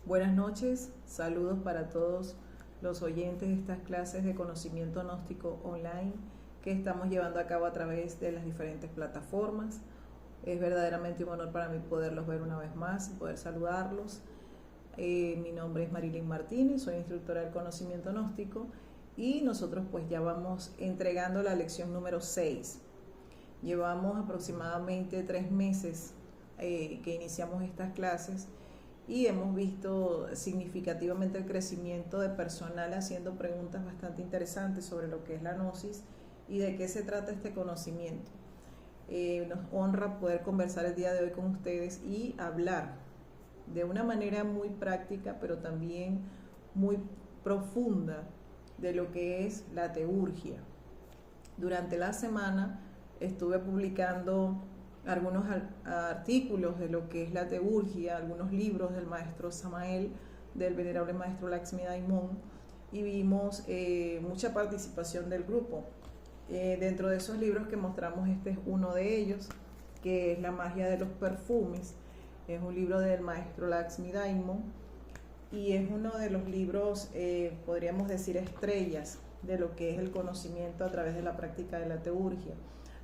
Buenas noches, saludos para todos los oyentes de estas clases de conocimiento gnóstico online que estamos llevando a cabo a través de las diferentes plataformas. Es verdaderamente un honor para mí poderlos ver una vez más y poder saludarlos. Mi nombre es Marilyn Martínez, soy instructora del conocimiento gnóstico y nosotros pues ya vamos entregando la lección número 6. Llevamos aproximadamente 3 meses que iniciamos estas clases y hemos visto significativamente el crecimiento de personal haciendo preguntas bastante interesantes sobre lo que es la gnosis y de qué se trata este conocimiento. Nos honra poder conversar el día de hoy con ustedes y hablar de una manera muy práctica, pero también muy profunda de lo que es la teurgia. Durante la semana estuve publicando algunos artículos de lo que es la teurgia, algunos libros del maestro Samael, del venerable maestro Laxmi-Daimon, y vimos mucha participación del grupo. Dentro de esos libros que mostramos, este es uno de ellos, que es La magia de los perfumes. Es un libro del maestro Laxmi-Daimon y es uno de los libros, podríamos decir, estrellas de lo que es el conocimiento a través de la práctica de la teurgia.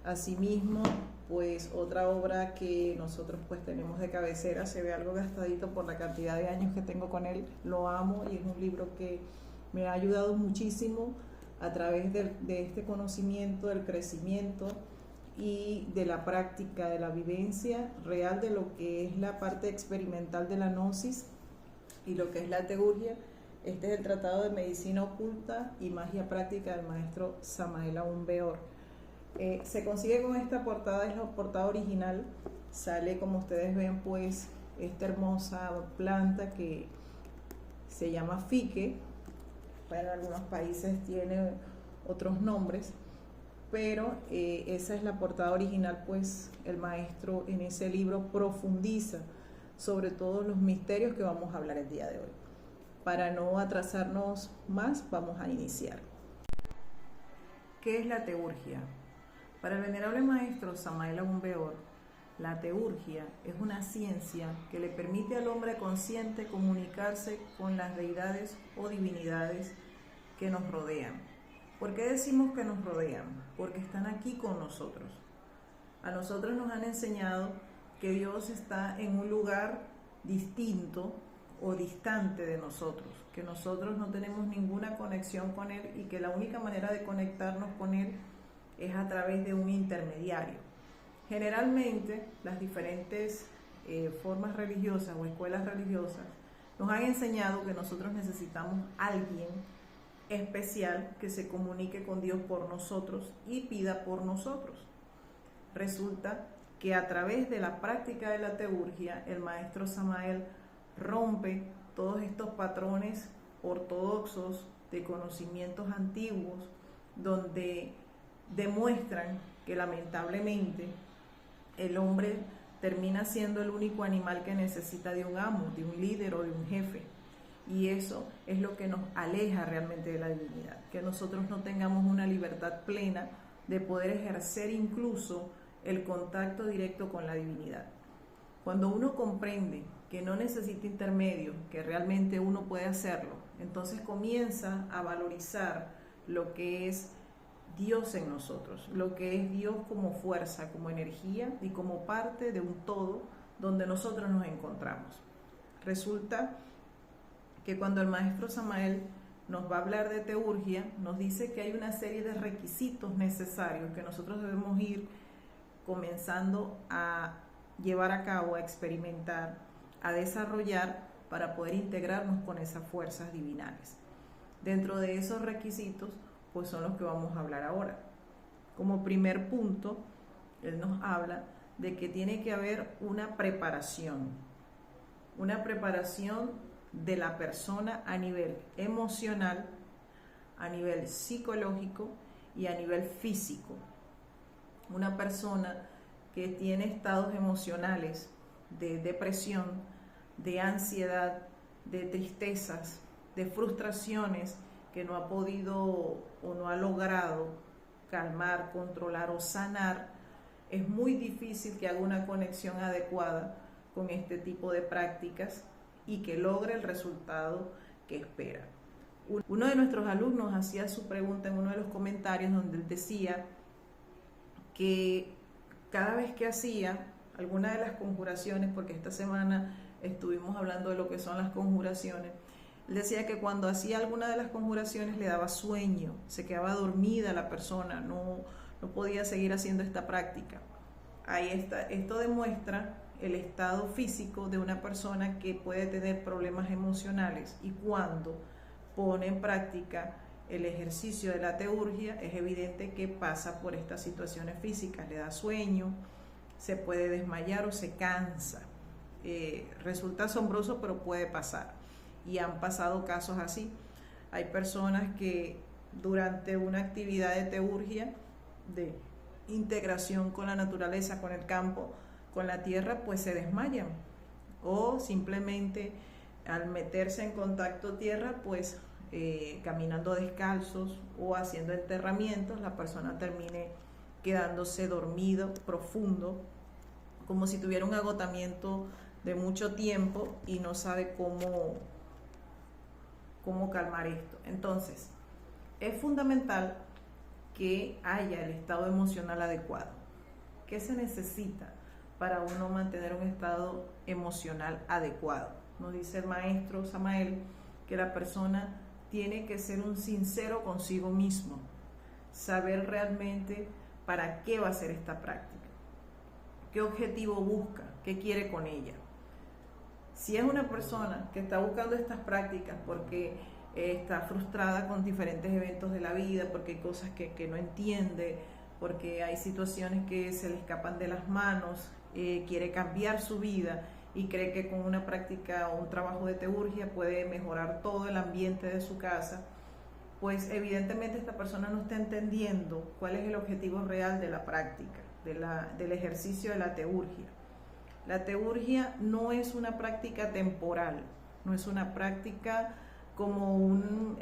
Asimismo, pues otra obra que nosotros pues tenemos de cabecera, se ve algo gastadito por la cantidad de años que tengo con él, lo amo y es un libro que me ha ayudado muchísimo a través de este conocimiento, del crecimiento y de la práctica, de la vivencia real de lo que es la parte experimental de la gnosis y lo que es la teurgia. Este es el Tratado de Medicina Oculta y Magia Práctica del maestro Samael Aún Weor. Se consigue con esta portada, es la portada original. Sale, como ustedes ven, pues esta hermosa planta que se llama fique. Para algunos países tiene otros nombres, pero esa es la portada original. Pues el maestro en ese libro profundiza sobre todos los misterios que vamos a hablar el día de hoy. Para no atrasarnos más, vamos a iniciar. ¿Qué es la teurgia? Para el venerable maestro Samael Aún Weor, la teurgia es una ciencia que le permite al hombre consciente comunicarse con las deidades o divinidades que nos rodean. ¿Por qué decimos que nos rodean? Porque están aquí con nosotros. A nosotros nos han enseñado que Dios está en un lugar distinto o distante de nosotros, que nosotros no tenemos ninguna conexión con Él y que la única manera de conectarnos con Él es a través de un intermediario. Generalmente las diferentes formas religiosas o escuelas religiosas nos han enseñado que nosotros necesitamos a alguien especial que se comunique con Dios por nosotros y pida por nosotros. Resulta que a través de la práctica de la teurgia, el maestro Samael rompe todos estos patrones ortodoxos de conocimientos antiguos, donde demuestran que lamentablemente el hombre termina siendo el único animal que necesita de un amo, de un líder o de un jefe. Y eso es lo que nos aleja realmente de la divinidad, que nosotros no tengamos una libertad plena de poder ejercer incluso el contacto directo con la divinidad. Cuando uno comprende que no necesita intermedio, que realmente uno puede hacerlo, entonces comienza a valorizar lo que es Dios en nosotros, lo que es Dios como fuerza, como energía y como parte de un todo donde nosotros nos encontramos. Resulta que cuando el maestro Samael nos va a hablar de teurgia, nos dice que hay una serie de requisitos necesarios que nosotros debemos ir comenzando a llevar a cabo, a experimentar, a desarrollar para poder integrarnos con esas fuerzas divinales. Dentro de esos requisitos, pues son los que vamos a hablar ahora. Como primer punto, él nos habla de que tiene que haber una preparación de la persona a nivel emocional, a nivel psicológico y a nivel físico. Una persona que tiene estados emocionales de depresión, de ansiedad, de tristezas, de frustraciones que no ha podido o no ha logrado calmar, controlar o sanar, es muy difícil que haga una conexión adecuada con este tipo de prácticas y que logre el resultado que espera. Uno de nuestros alumnos hacía su pregunta en uno de los comentarios donde él decía que cada vez que hacía alguna de las conjuraciones, porque esta semana estuvimos hablando de lo que son las conjuraciones, él decía que cuando hacía alguna de las conjuraciones le daba sueño, se quedaba dormida la persona, no podía seguir haciendo esta práctica. Ahí está, esto demuestra el estado físico de una persona que puede tener problemas emocionales, y cuando pone en práctica el ejercicio de la teurgia es evidente que pasa por estas situaciones físicas, le da sueño, se puede desmayar o se cansa. Resulta asombroso, pero puede pasar, y han pasado casos así. Hay personas que durante una actividad de teurgia, de integración con la naturaleza, con el campo, con la tierra, pues se desmayan, o simplemente al meterse en contacto tierra, pues caminando descalzos o haciendo enterramientos, la persona termine quedándose dormido profundo, como si tuviera un agotamiento de mucho tiempo y no sabe cómo calmar esto. Entonces, es fundamental que haya el estado emocional adecuado. ¿Qué se necesita para uno mantener un estado emocional adecuado? Nos dice el maestro Samael que la persona tiene que ser un sincero consigo mismo, saber realmente para qué va a hacer esta práctica, qué objetivo busca, qué quiere con ella. Si es una persona que está buscando estas prácticas porque está frustrada con diferentes eventos de la vida, porque hay cosas que no entiende, porque hay situaciones que se le escapan de las manos, quiere cambiar su vida y cree que con una práctica o un trabajo de teurgia puede mejorar todo el ambiente de su casa, pues evidentemente esta persona no está entendiendo cuál es el objetivo real de la práctica, del ejercicio de la teurgia. La teurgia no es una práctica temporal, no es una práctica como un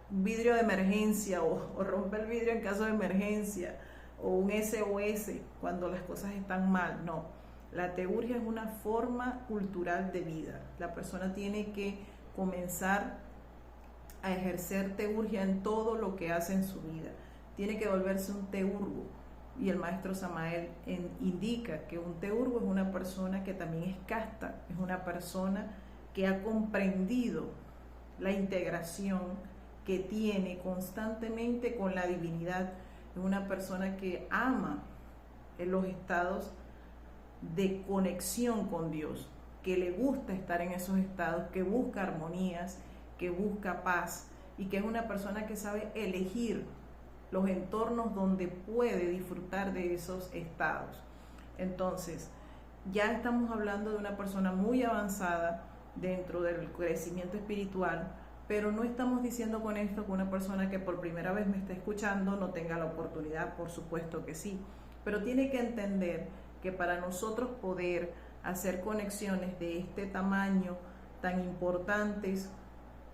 vidrio de emergencia o romper el vidrio en caso de emergencia o un SOS cuando las cosas están mal. No, la teurgia es una forma cultural de vida. La persona tiene que comenzar a ejercer teurgia en todo lo que hace en su vida. Tiene que volverse un teurgo. Y el maestro Samael indica que un teurgo es una persona que también es casta, es una persona que ha comprendido la integración que tiene constantemente con la divinidad, es una persona que ama en los estados de conexión con Dios, que le gusta estar en esos estados, que busca armonías, que busca paz, y que es una persona que sabe elegir los entornos donde puede disfrutar de esos estados. Entonces, ya estamos hablando de una persona muy avanzada dentro del crecimiento espiritual, pero no estamos diciendo con esto que una persona que por primera vez me está escuchando no tenga la oportunidad, por supuesto que sí, pero tiene que entender que para nosotros poder hacer conexiones de este tamaño tan importantes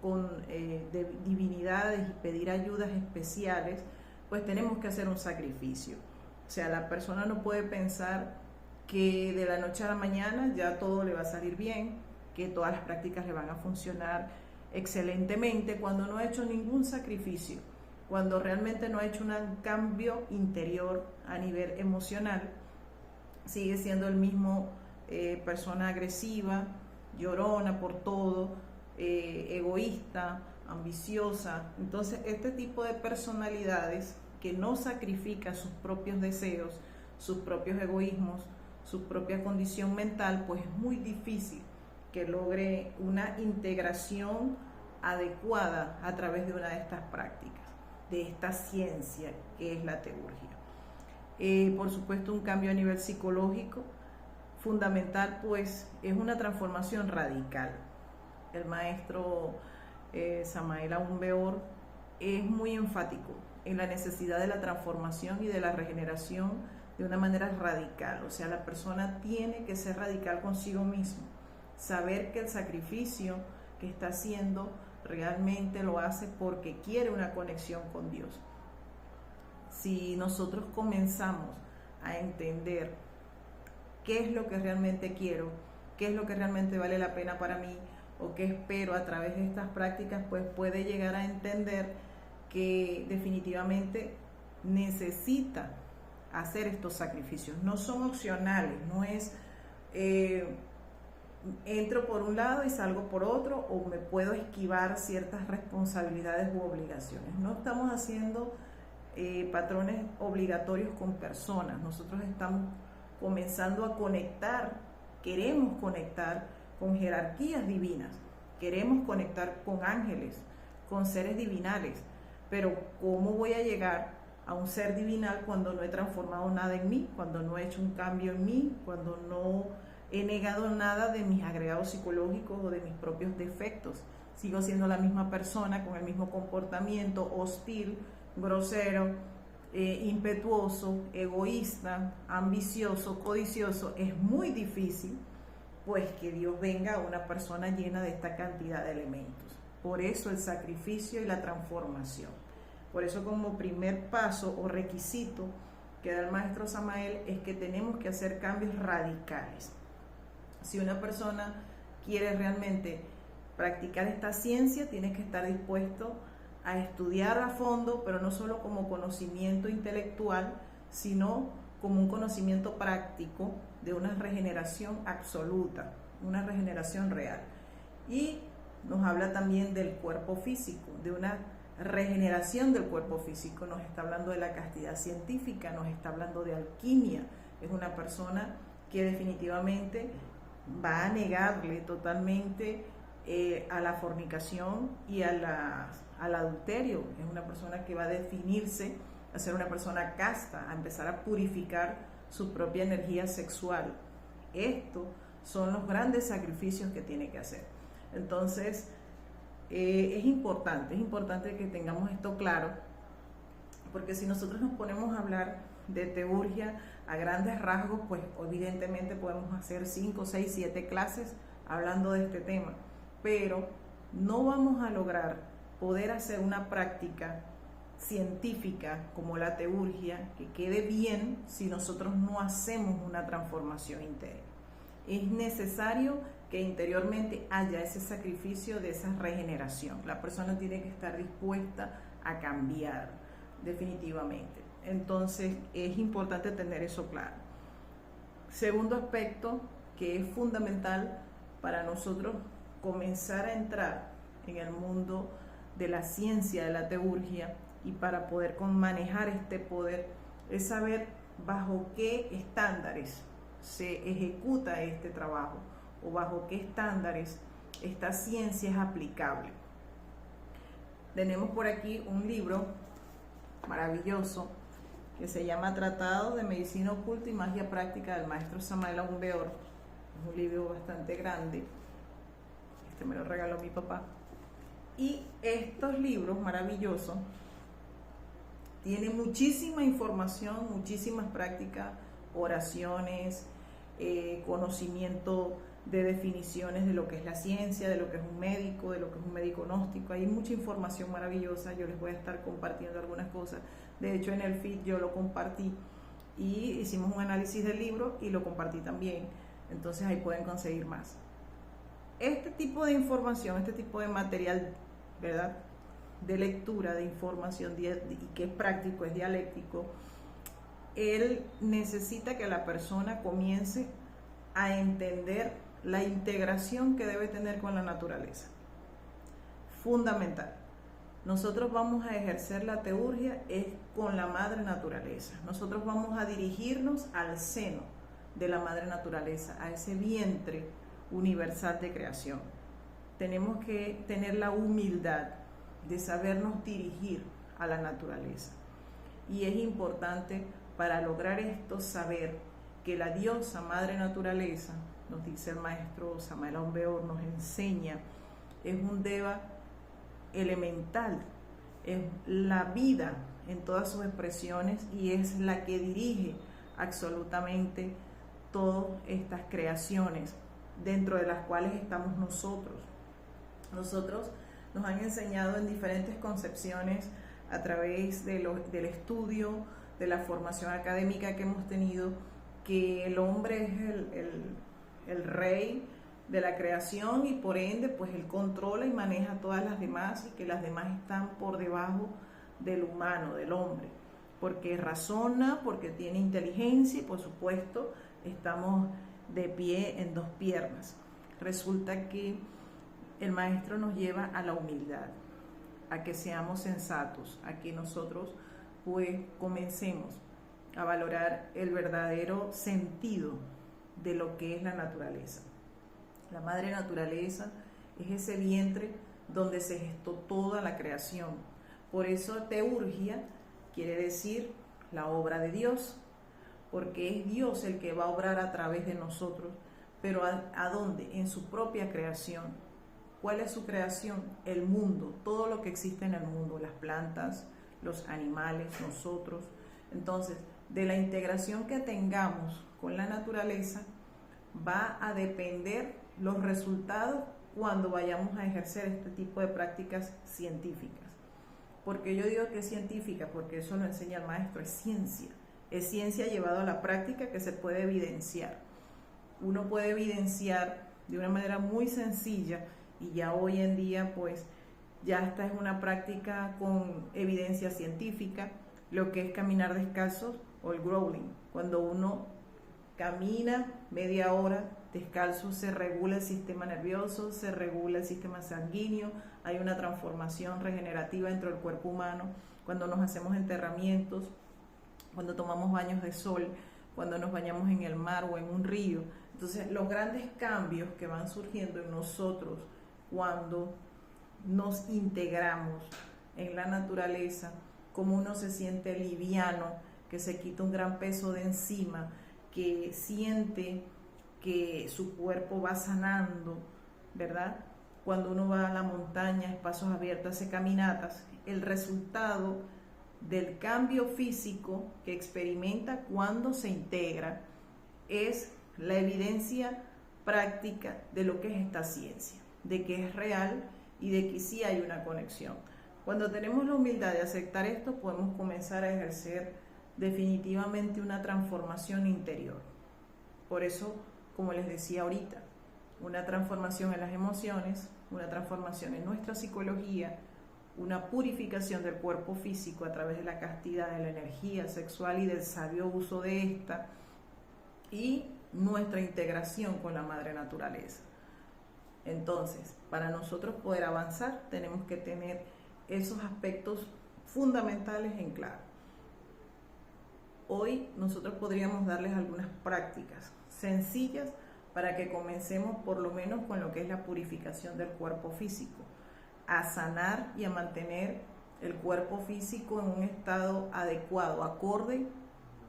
con de divinidades y pedir ayudas especiales, pues tenemos que hacer un sacrificio. O sea, la persona no puede pensar que de la noche a la mañana ya todo le va a salir bien, que todas las prácticas le van a funcionar excelentemente cuando no ha hecho ningún sacrificio, cuando realmente no ha hecho un cambio interior a nivel emocional. Sigue siendo el mismo persona agresiva, llorona por todo, egoísta, ambiciosa. Entonces, este tipo de personalidades que no sacrifican sus propios deseos, sus propios egoísmos, su propia condición mental, pues es muy difícil que logre una integración adecuada a través de una de estas prácticas, de esta ciencia que es la teurgia. Por supuesto, un cambio a nivel psicológico fundamental, pues es una transformación radical. El maestro Samael Aún Weor es muy enfático en la necesidad de la transformación y de la regeneración de una manera radical. O sea, la persona tiene que ser radical consigo mismo, saber que el sacrificio que está haciendo realmente lo hace porque quiere una conexión con Dios. Si nosotros comenzamos a entender qué es lo que realmente quiero, qué es lo que realmente vale la pena para mí o qué espero a través de estas prácticas, pues puede llegar a entender que definitivamente necesita hacer estos sacrificios. No son opcionales, no es entro por un lado y salgo por otro, o me puedo esquivar ciertas responsabilidades u obligaciones. No estamos haciendo patrones obligatorios con personas. Nosotros estamos comenzando a conectar, queremos conectar con jerarquías divinas, queremos conectar con ángeles, con seres divinales, pero ¿cómo voy a llegar a un ser divinal cuando no he transformado nada en mí, cuando no he hecho un cambio en mí, cuando no he negado nada de mis agregados psicológicos o de mis propios defectos? Sigo siendo la misma persona con el mismo comportamiento hostil, grosero, impetuoso, egoísta, ambicioso, codicioso. Es muy difícil pues que Dios venga a una persona llena de esta cantidad de elementos. Por eso el sacrificio y la transformación. Por eso, como primer paso o requisito que da el maestro Samael, es que tenemos que hacer cambios radicales. Si una persona quiere realmente practicar esta ciencia, tiene que estar dispuesto a estudiar a fondo, pero no solo como conocimiento intelectual, sino como un conocimiento práctico de una regeneración absoluta, una regeneración real. Y nos habla también del cuerpo físico, de una regeneración del cuerpo físico. Nos está hablando de la castidad científica, nos está hablando de alquimia. Es una persona que definitivamente va a negarle totalmente a la fornicación y al adulterio. Es una persona que va a definirse a ser una persona casta, a empezar a purificar su propia energía sexual. Estos son los grandes sacrificios que tiene que hacer. Entonces, es importante que tengamos esto claro, porque si nosotros nos ponemos a hablar de teurgia a grandes rasgos, pues evidentemente podemos hacer 5, 6, 7 clases hablando de este tema, pero no vamos a lograr poder hacer una práctica científica como la teurgia que quede bien si nosotros no hacemos una transformación interior. Es necesario que interiormente haya ese sacrificio de esa regeneración. La persona tiene que estar dispuesta a cambiar definitivamente. Entonces es importante tener eso claro. Segundo aspecto que es fundamental para nosotros comenzar a entrar en el mundo de la ciencia de la teurgia y para poder manejar este poder es saber bajo qué estándares se ejecuta este trabajo o bajo qué estándares esta ciencia es aplicable. Tenemos por aquí un libro maravilloso que se llama Tratado de Medicina Oculta y Magia Práctica del maestro Samael Aún Weor. Es un libro bastante grande. Este me lo regaló mi papá. Y estos libros maravillosos tienen muchísima información, muchísimas prácticas, oraciones, conocimiento de definiciones de lo que es la ciencia, de lo que es un médico, de lo que es un médico gnóstico. Hay mucha información maravillosa. Yo les voy a estar compartiendo algunas cosas. De hecho, en el feed yo lo compartí y hicimos un análisis del libro y lo compartí también. Entonces ahí pueden conseguir más. Este tipo de información, este tipo de material, ¿verdad?, de lectura, de información y que es práctico, es dialéctico, él necesita que la persona comience a entender la integración que debe tener con la naturaleza. Fundamental. Nosotros vamos a ejercer la teurgia es con la madre naturaleza. Nosotros vamos a dirigirnos al seno de la madre naturaleza, a ese vientre universal de creación. Tenemos que tener la humildad de sabernos dirigir a la naturaleza. Y es importante para lograr esto saber que la diosa madre naturaleza, nos dice el maestro Samael Aún Weor, nos enseña, es un deva elemental, es la vida en todas sus expresiones y es la que dirige absolutamente todas estas creaciones dentro de las cuales estamos nosotros. Nosotros nos han enseñado en diferentes concepciones a través del estudio, de la formación académica que hemos tenido, que el hombre es el rey de la creación y por ende pues él controla y maneja todas las demás y que las demás están por debajo del humano, del hombre, porque razona, porque tiene inteligencia y por supuesto estamos de pie en dos piernas. Resulta que el maestro nos lleva a la humildad, a que seamos sensatos, a que nosotros pues comencemos a valorar el verdadero sentido de lo que es la naturaleza. La madre naturaleza es ese vientre donde se gestó toda la creación. Por eso teurgia quiere decir la obra de Dios, porque es Dios el que va a obrar a través de nosotros. Pero ¿a dónde? En su propia creación. ¿Cuál es su creación? El mundo, todo lo que existe en el mundo, las plantas, los animales, nosotros. Entonces, de la integración que tengamos con la naturaleza, va a depender los resultados cuando vayamos a ejercer este tipo de prácticas científicas. Porque yo digo que es científica, porque eso lo enseña el maestro, es ciencia llevado a la práctica que se puede evidenciar. Uno puede evidenciar de una manera muy sencilla y ya hoy en día pues ya esta es una práctica con evidencia científica, lo que es caminar descalzos o el growling. Cuando uno camina media hora descalzo se regula el sistema nervioso, se regula el sistema sanguíneo, hay una transformación regenerativa dentro del cuerpo humano. Cuando nos hacemos enterramientos, cuando tomamos baños de sol, cuando nos bañamos en el mar o en un río. Entonces, los grandes cambios que van surgiendo en nosotros cuando nos integramos en la naturaleza, como uno se siente liviano, que se quita un gran peso de encima, que siente que su cuerpo va sanando, ¿verdad? Cuando uno va a la montaña, espacios abiertos, hace caminatas, el resultado del cambio físico que experimenta cuando se integra es la evidencia práctica de lo que es esta ciencia, de que es real y de que sí hay una conexión. Cuando tenemos la humildad de aceptar esto, podemos comenzar a ejercer definitivamente una transformación interior. Por eso, como les decía ahorita, una transformación en las emociones, una transformación en nuestra psicología, una purificación del cuerpo físico a través de la castidad, de la energía sexual y del sabio uso de esta, y nuestra integración con la madre naturaleza. Entonces, para nosotros poder avanzar, tenemos que tener esos aspectos fundamentales en claro. Hoy nosotros podríamos darles algunas prácticas sencillas para que comencemos por lo menos con lo que es la purificación del cuerpo físico, a sanar y a mantener el cuerpo físico en un estado adecuado, acorde,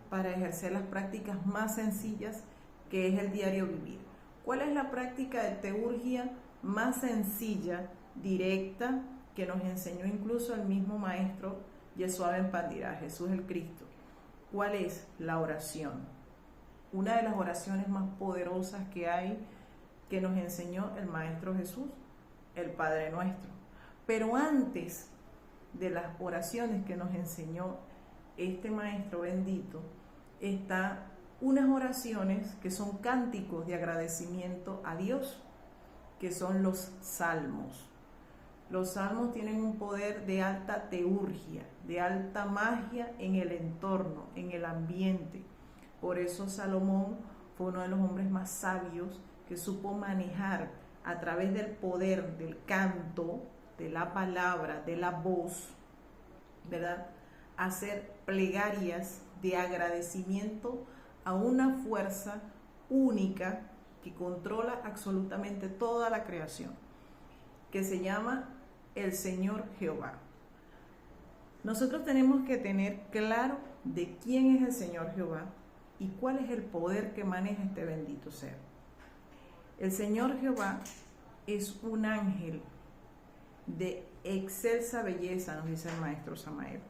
para ejercer las prácticas más sencillas que es el diario vivir. ¿Cuál es la práctica de teurgia más sencilla, directa, que nos enseñó incluso el mismo maestro Yeshua Ben Pandira, Jesús el Cristo? ¿Cuál es? La oración. Una de las oraciones más poderosas que hay, que nos enseñó el Maestro Jesús, el Padre Nuestro. Pero antes de las oraciones que nos enseñó este Maestro bendito, están unas oraciones que son cánticos de agradecimiento a Dios, que son los salmos. Los salmos tienen un poder de alta teurgia, de alta magia en el entorno, en el ambiente. Por eso Salomón fue uno de los hombres más sabios que supo manejar a través del poder del canto, de la palabra, de la voz, ¿verdad? Hacer plegarias de agradecimiento a una fuerza única que controla absolutamente toda la creación, que se llama el Señor Jehová. Nosotros tenemos que tener claro de quién es el Señor Jehová y cuál es el poder que maneja este bendito ser. El Señor Jehová es un ángel de excelsa belleza, nos dice el maestro Samael.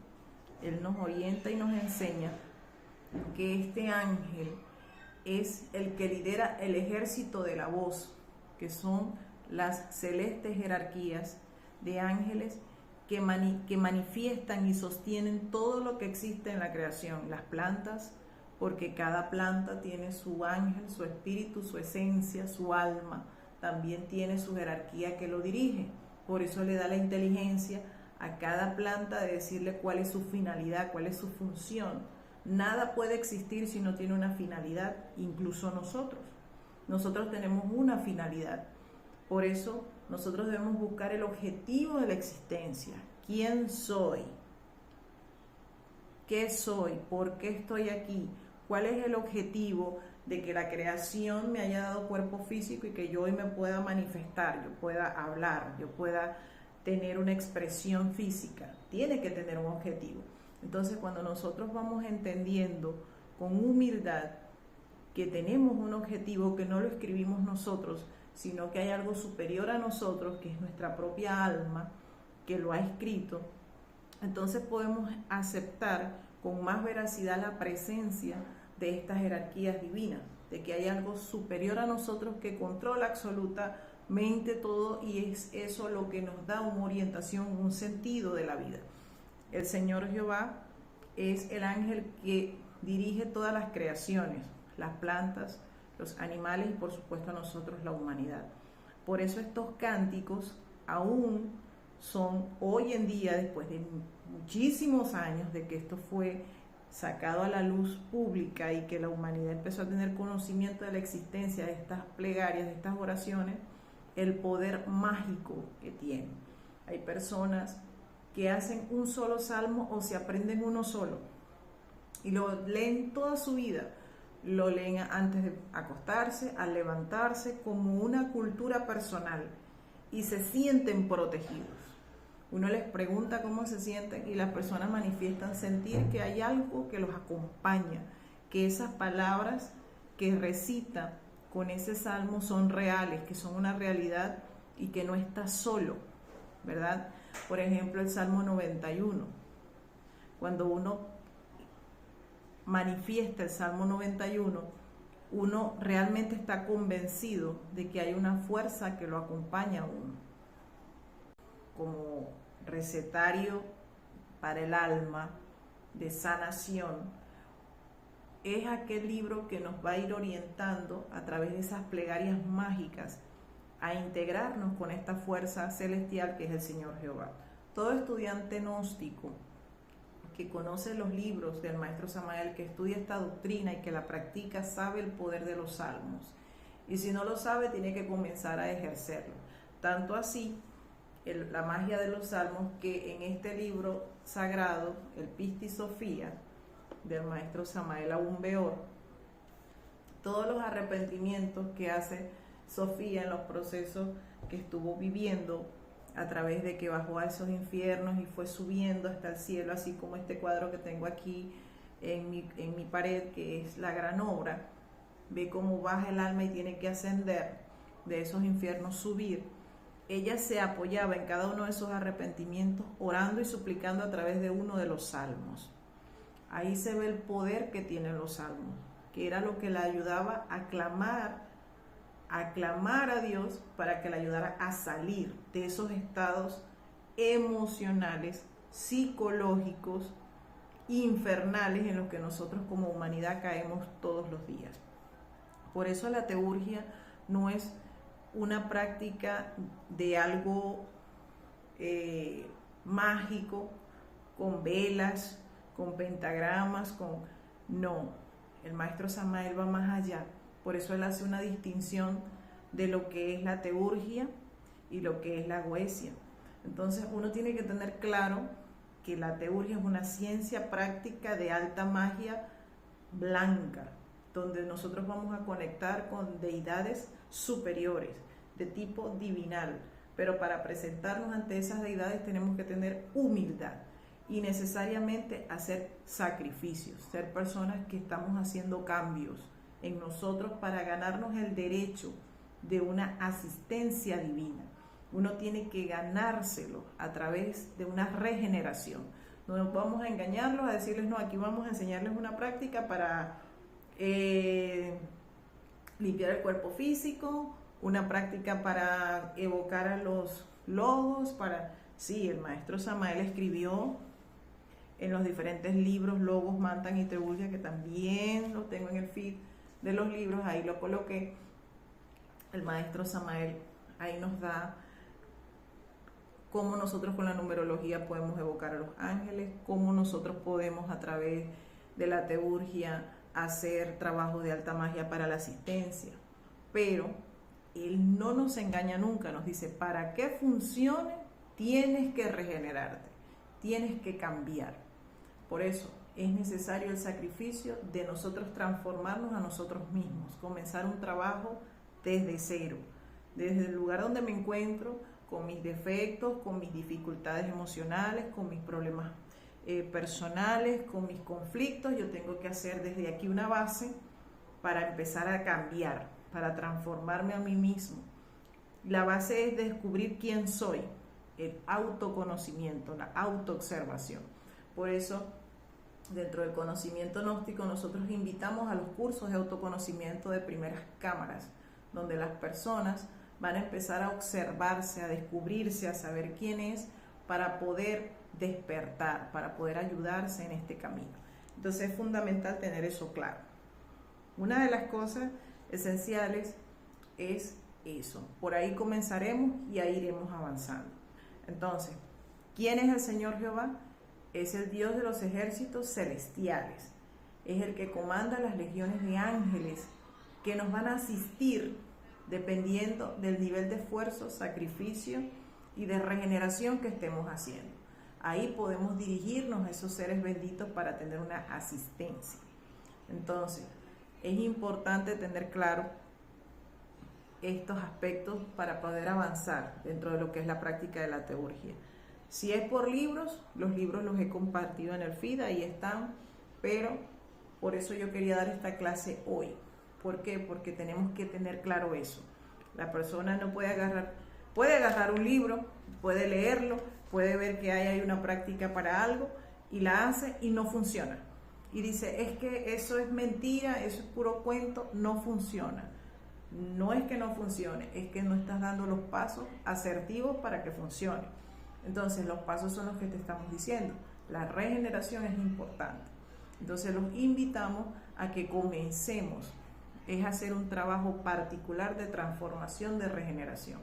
Él nos orienta y nos enseña que este ángel es el que lidera el ejército de la voz, que son las celestes jerarquías de ángeles que manifiestan y sostienen todo lo que existe en la creación, las plantas, porque cada planta tiene su ángel, su espíritu, su esencia, su alma, también tiene su jerarquía que lo dirige. Por eso le da la inteligencia a cada planta de decirle cuál es su finalidad, cuál es su función. Nada puede existir si no tiene una finalidad, incluso nosotros. Nosotros tenemos una finalidad. Por eso nosotros debemos buscar el objetivo de la existencia. ¿Quién soy? ¿Qué soy? ¿Por qué estoy aquí? ¿Cuál es el objetivo de que la creación me haya dado cuerpo físico y que yo hoy me pueda manifestar, yo pueda hablar, yo pueda tener una expresión física? Tiene que tener un objetivo. Entonces, cuando nosotros vamos entendiendo con humildad que tenemos un objetivo, que no lo escribimos nosotros, sino que hay algo superior a nosotros, que es nuestra propia alma, que lo ha escrito, entonces podemos aceptar con más veracidad la presencia de estas jerarquías divinas, de que hay algo superior a nosotros que controla absolutamente todo, y es eso lo que nos da una orientación, un sentido de la vida. El Señor Jehová es el ángel que dirige todas las creaciones, las plantas, los animales y por supuesto a nosotros, la humanidad. Por eso estos cánticos aún son hoy en día, después de muchísimos años de que esto fue sacado a la luz pública y que la humanidad empezó a tener conocimiento de la existencia de estas plegarias, de estas oraciones, el poder mágico que tienen. Hay personas que hacen un solo salmo o se aprenden uno solo y lo leen toda su vida, lo leen antes de acostarse, al levantarse, como una cultura personal, y se sienten protegidos. Uno les pregunta cómo se sienten y las personas manifiestan sentir que hay algo que los acompaña, que esas palabras que recita con ese salmo son reales, que son una realidad y que no está solo, ¿verdad? Por ejemplo, el Salmo 91. Cuando uno manifiesta el Salmo 91, uno realmente está convencido de que hay una fuerza que lo acompaña a uno. Como recetario para el alma de sanación, es aquel libro que nos va a ir orientando a través de esas plegarias mágicas a integrarnos con esta fuerza celestial que es el Señor Jehová. Todo estudiante gnóstico que conoce los libros del Maestro Samael, que estudia esta doctrina y que la practica, sabe el poder de los salmos. Y si no lo sabe, tiene que comenzar a ejercerlo. Tanto así, la magia de los salmos, que en este libro sagrado, el Pistis Sofía, del Maestro Samael Aún Beor, todos los arrepentimientos que hace Sofía en los procesos que estuvo viviendo, a través de que bajó a esos infiernos y fue subiendo hasta el cielo, así como este cuadro que tengo aquí en mi pared, que es la gran obra. Ve cómo baja el alma y tiene que ascender de esos infiernos, subir. Ella se apoyaba en cada uno de esos arrepentimientos, orando y suplicando a través de uno de los salmos. Ahí se ve el poder que tienen los salmos, que era lo que la ayudaba a clamar a Dios para que le ayudara a salir de esos estados emocionales, psicológicos, infernales en los que nosotros como humanidad caemos todos los días. Por eso la teurgia no es una práctica de algo mágico, con velas, con pentagramas, no. El Maestro Samael va más allá. Por eso él hace una distinción de lo que es la teurgia y lo que es la goesia. Entonces uno tiene que tener claro que la teurgia es una ciencia práctica de alta magia blanca, donde nosotros vamos a conectar con deidades superiores, de tipo divinal. Pero para presentarnos ante esas deidades tenemos que tener humildad y necesariamente hacer sacrificios, ser personas que estamos haciendo cambios en nosotros para ganarnos el derecho de una asistencia divina. Uno tiene que ganárselo a través de una regeneración. No nos vamos a engañarlos, a decirles, no, aquí vamos a enseñarles una práctica para limpiar el cuerpo físico, una práctica para evocar a los lobos, Sí, el Maestro Samael escribió en los diferentes libros, Logos, Mantan y Teurgia, que también lo tengo en el feed de los libros, ahí lo coloqué. El maestro Samael ahí nos da cómo nosotros con la numerología podemos evocar a los ángeles, cómo nosotros podemos a través de la teurgia hacer trabajos de alta magia para la asistencia. Pero él no nos engaña nunca, nos dice, para que funcione tienes que regenerarte, tienes que cambiar. Por eso es necesario el sacrificio de nosotros transformarnos a nosotros mismos, comenzar un trabajo desde cero, desde el lugar donde me encuentro, con mis defectos, con mis dificultades emocionales, con mis problemas personales, con mis conflictos. Yo tengo que hacer desde aquí una base para empezar a cambiar, para transformarme a mí mismo. La base es descubrir quién soy, el autoconocimiento, la autoobservación. Por eso, dentro del conocimiento gnóstico, nosotros invitamos a los cursos de autoconocimiento de primeras cámaras, donde las personas van a empezar a observarse, a descubrirse, a saber quién es, para poder despertar, para poder ayudarse en este camino. Entonces es fundamental tener eso claro. Una de las cosas esenciales es eso. Por ahí comenzaremos y ahí iremos avanzando. Entonces, ¿quién es el Señor Jehová? Es el Dios de los ejércitos celestiales. Es el que comanda las legiones de ángeles que nos van a asistir dependiendo del nivel de esfuerzo, sacrificio y de regeneración que estemos haciendo. Ahí podemos dirigirnos a esos seres benditos para tener una asistencia. Entonces, es importante tener claro estos aspectos para poder avanzar dentro de lo que es la práctica de la teurgia. Si es por libros, los libros los he compartido en el feed, ahí están, pero por eso yo quería dar esta clase hoy. ¿Por qué? Porque tenemos que tener claro eso. La persona no puede agarrar un libro, puede leerlo, puede ver que hay una práctica para algo y la hace y no funciona. Y dice, es que eso es mentira, eso es puro cuento, no funciona. No es que no funcione, es que no estás dando los pasos asertivos para que funcione. Entonces los pasos son los que te estamos diciendo. La regeneración es importante. Entonces los invitamos a que comencemos. Es hacer un trabajo particular de transformación, de regeneración.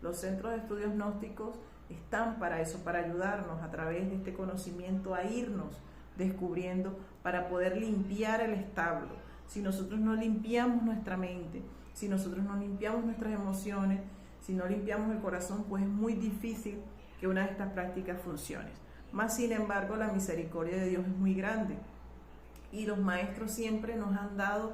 Los centros de estudios gnósticos están para eso, para ayudarnos a través de este conocimiento a irnos descubriendo, para poder limpiar el establo. Si nosotros no limpiamos nuestra mente, si nosotros no limpiamos nuestras emociones, si no limpiamos el corazón, pues es muy difícil que una de estas prácticas funcione. Más sin embargo, la misericordia de Dios es muy grande y los maestros siempre nos han dado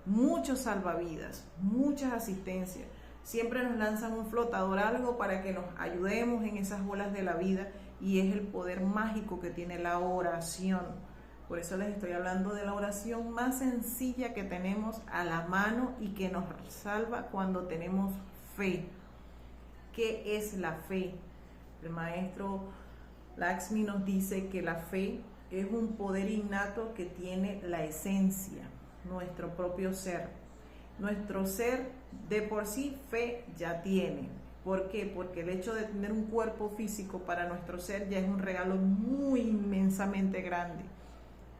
muchos salvavidas, muchas asistencias. Siempre nos lanzan un flotador, algo para que nos ayudemos en esas olas de la vida, y es el poder mágico que tiene la oración. Por eso les estoy hablando de la oración más sencilla que tenemos a la mano y que nos salva cuando tenemos fe. ¿Qué es la fe? El maestro Laxmi nos dice que la fe es un poder innato que tiene la esencia, nuestro propio ser. Nuestro ser de por sí fe ya tiene. ¿Por qué? Porque el hecho de tener un cuerpo físico para nuestro ser ya es un regalo muy inmensamente grande.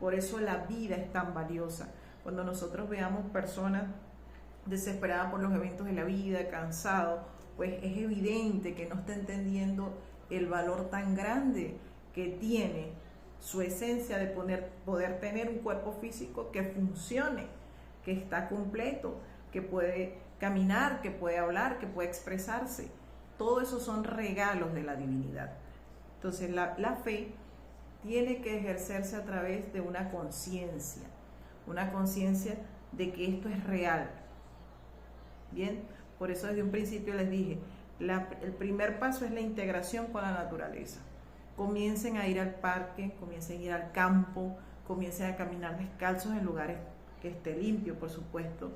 Por eso la vida es tan valiosa. Cuando nosotros veamos personas desesperadas por los eventos de la vida, cansados, pues es evidente que no está entendiendo el valor tan grande que tiene su esencia de poder tener un cuerpo físico que funcione, que está completo, que puede caminar, que puede hablar, que puede expresarse. Todo eso son regalos de la divinidad. Entonces la fe tiene que ejercerse a través de una conciencia de que esto es real. Bien, por eso desde un principio les dije, el primer paso es la integración con la naturaleza. Comiencen a ir al parque, comiencen a ir al campo, comiencen a caminar descalzos en lugares que esté limpio, por supuesto,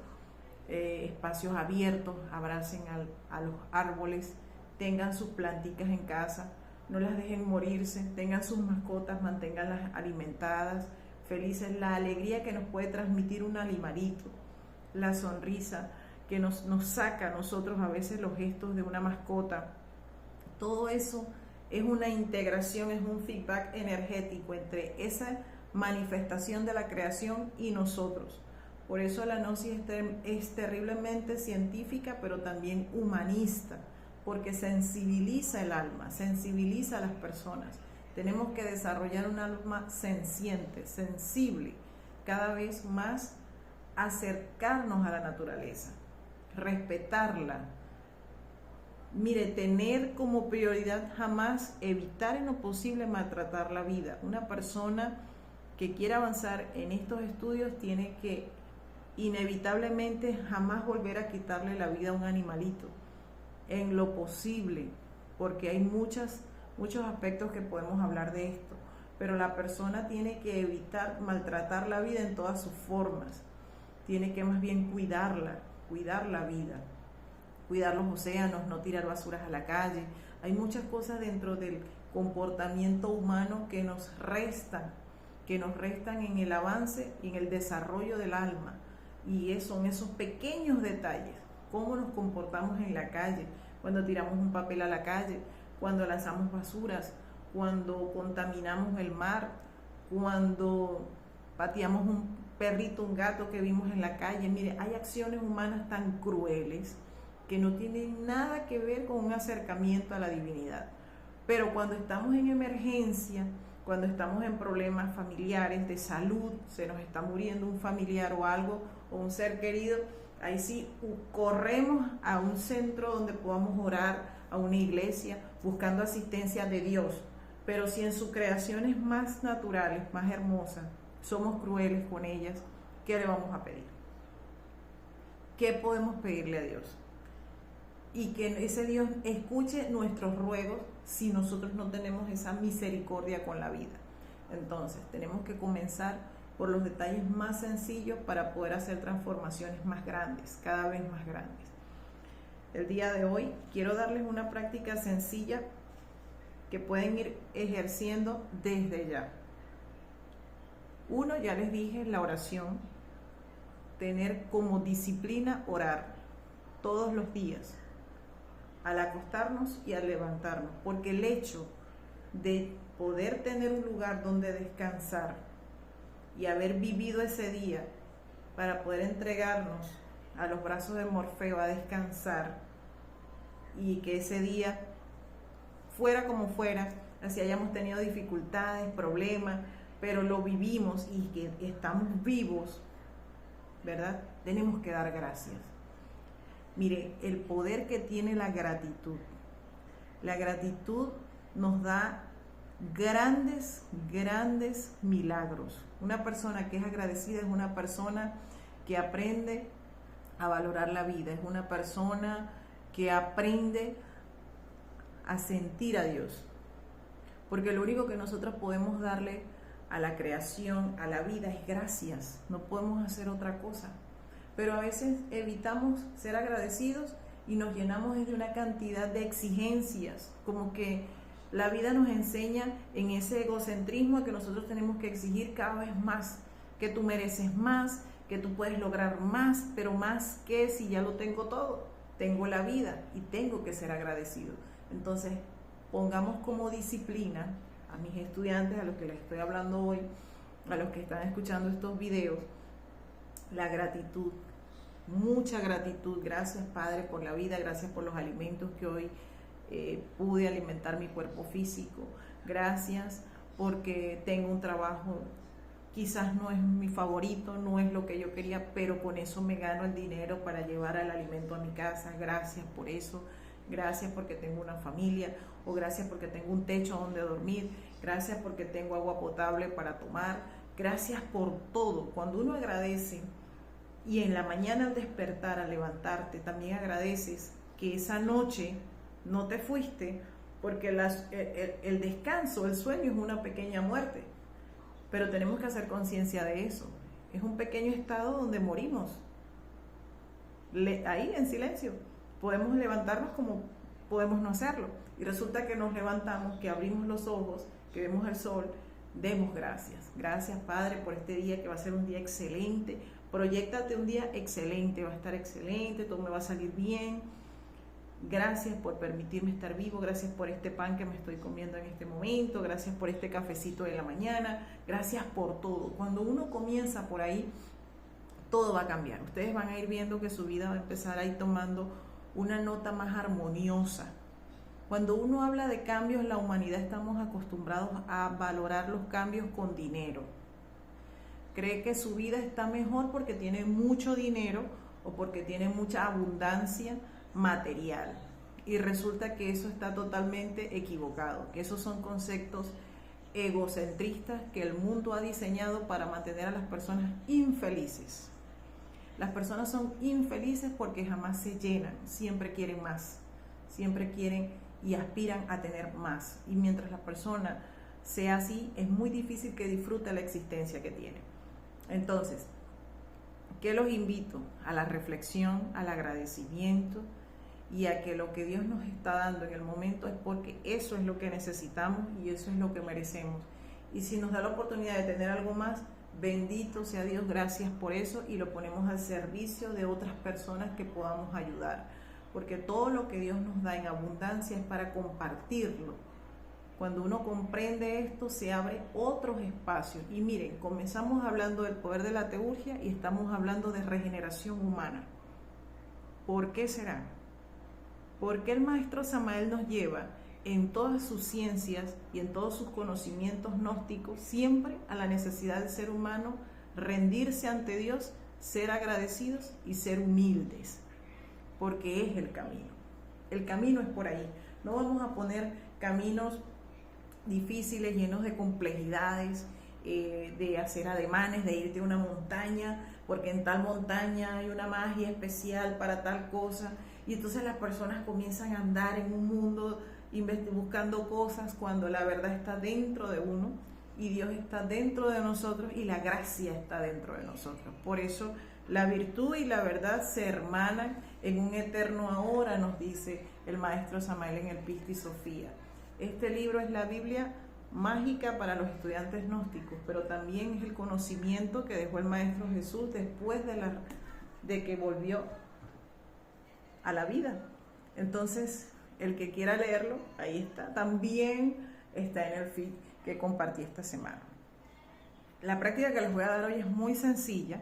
espacios abiertos, abracen a los árboles, tengan sus plantitas en casa, no las dejen morirse, tengan sus mascotas, manténganlas alimentadas, felices. La alegría que nos puede transmitir un animalito, la sonrisa que nos saca a nosotros a veces los gestos de una mascota, todo eso es una integración, es un feedback energético entre esa manifestación de la creación y nosotros. Por eso la gnosis es terriblemente científica, pero también humanista, porque sensibiliza el alma, sensibiliza a las personas. Tenemos que desarrollar un alma sensiente, sensible, cada vez más acercarnos a la naturaleza, respetarla. Mire, tener como prioridad jamás evitar en lo posible maltratar la vida. Una persona que quiera avanzar en estos estudios tiene que inevitablemente jamás volver a quitarle la vida a un animalito, en lo posible, porque hay muchos aspectos que podemos hablar de esto, pero la persona tiene que evitar maltratar la vida en todas sus formas, tiene que más bien cuidar la vida, cuidar los océanos, no tirar basuras a la calle. Hay muchas cosas dentro del comportamiento humano que nos restan en el avance y en el desarrollo del alma. Y son esos pequeños detalles, cómo nos comportamos en la calle, cuando tiramos un papel a la calle, cuando lanzamos basuras, cuando contaminamos el mar, cuando pateamos un perrito, un gato que vimos en la calle. Mire, hay acciones humanas tan crueles que no tienen nada que ver con un acercamiento a la divinidad. Pero cuando estamos en emergencia, cuando estamos en problemas familiares, de salud, se nos está muriendo un familiar o algo, o un ser querido, ahí sí corremos a un centro donde podamos orar, a una iglesia, buscando asistencia de Dios. Pero si en sus creaciones más naturales, más hermosas, somos crueles con ellas, ¿qué le vamos a pedir? ¿Qué podemos pedirle a Dios? Y que ese Dios escuche nuestros ruegos si nosotros no tenemos esa misericordia con la vida. Entonces, tenemos que comenzar por los detalles más sencillos para poder hacer transformaciones más grandes, cada vez más grandes. El día de hoy quiero darles una práctica sencilla que pueden ir ejerciendo desde ya. Uno, ya les dije, la oración, tener como disciplina orar todos los días, al acostarnos y al levantarnos, porque el hecho de poder tener un lugar donde descansar y haber vivido ese día para poder entregarnos a los brazos de Morfeo a descansar, y que ese día fuera como fuera, así hayamos tenido dificultades, problemas, pero lo vivimos y que estamos vivos, ¿verdad? Tenemos que dar gracias. Mire, el poder que tiene la gratitud. La gratitud nos da grandes milagros. Una persona que es agradecida es una persona que aprende a valorar la vida, es una persona que aprende a sentir a Dios. Porque lo único que nosotros podemos darle a la creación, a la vida, es gracias. No podemos hacer otra cosa. Pero a veces evitamos ser agradecidos y nos llenamos de una cantidad de exigencias, como que la vida nos enseña en ese egocentrismo que nosotros tenemos que exigir cada vez más, que tú mereces más, que tú puedes lograr más, pero más que si ya lo tengo todo, tengo la vida y tengo que ser agradecido. Entonces, pongamos como disciplina a mis estudiantes, a los que les estoy hablando hoy, a los que están escuchando estos videos, la gratitud, mucha gratitud. Gracias, Padre, por la vida, gracias por los alimentos que hoy pude alimentar mi cuerpo físico, gracias porque tengo un trabajo, quizás no es mi favorito, no es lo que yo quería, pero con eso me gano el dinero para llevar el alimento a mi casa. Gracias por eso, gracias porque tengo una familia, o gracias porque tengo un techo donde dormir, gracias porque tengo agua potable para tomar, gracias por todo. Cuando uno agradece, y en la mañana al despertar, al levantarte, también agradeces que esa noche no te fuiste, porque el descanso, el sueño es una pequeña muerte, pero tenemos que hacer conciencia de eso. Es un pequeño estado donde morimos, ahí en silencio. Podemos levantarnos como podemos no hacerlo, y resulta que nos levantamos, que abrimos los ojos, que vemos el sol. Demos gracias. Gracias, Padre, por este día que va a ser un día excelente. Proyéctate un día excelente, va a estar excelente, todo me va a salir bien. Gracias por permitirme estar vivo, gracias por este pan que me estoy comiendo en este momento, gracias por este cafecito de la mañana, gracias por todo. Cuando uno comienza por ahí, todo va a cambiar. Ustedes van a ir viendo que su vida va a empezar a ir tomando una nota más armoniosa. Cuando uno habla de cambios, la humanidad estamos acostumbrados a valorar los cambios con dinero. Cree que su vida está mejor porque tiene mucho dinero o porque tiene mucha abundancia material. Y resulta que eso está totalmente equivocado, que esos son conceptos egocentristas que el mundo ha diseñado para mantener a las personas infelices. Las personas son infelices porque jamás se llenan, siempre quieren más, siempre quieren y aspiran a tener más. Y mientras la persona sea así, es muy difícil que disfrute la existencia que tiene. Entonces, ¿qué los invito? A la reflexión, al agradecimiento y a que lo que Dios nos está dando en el momento es porque eso es lo que necesitamos y eso es lo que merecemos. Y si nos da la oportunidad de tener algo más, bendito sea Dios, gracias por eso, y lo ponemos al servicio de otras personas que podamos ayudar, porque todo lo que Dios nos da en abundancia es para compartirlo. Cuando uno comprende esto, se abren otros espacios. Y miren, comenzamos hablando del poder de la teurgia y estamos hablando de regeneración humana. ¿Por qué será? Porque el maestro Samael nos lleva en todas sus ciencias y en todos sus conocimientos gnósticos siempre a la necesidad del ser humano rendirse ante Dios, ser agradecidos y ser humildes, porque es el camino. El camino es por ahí. No vamos a poner caminos difíciles, llenos de complejidades, de hacer ademanes, de irte a una montaña, porque en tal montaña hay una magia especial para tal cosa, y entonces las personas comienzan a andar en un mundo buscando cosas cuando la verdad está dentro de uno y Dios está dentro de nosotros y la gracia está dentro de nosotros. Por eso la virtud y la verdad se hermanan en un eterno ahora, nos dice el maestro Samael en el Pista y Sofía. Este libro es la Biblia mágica para los estudiantes gnósticos, pero también es el conocimiento que dejó el maestro Jesús después de que volvió a la vida. Entonces, el que quiera leerlo, ahí está. También está en el feed que compartí esta semana. La práctica que les voy a dar hoy es muy sencilla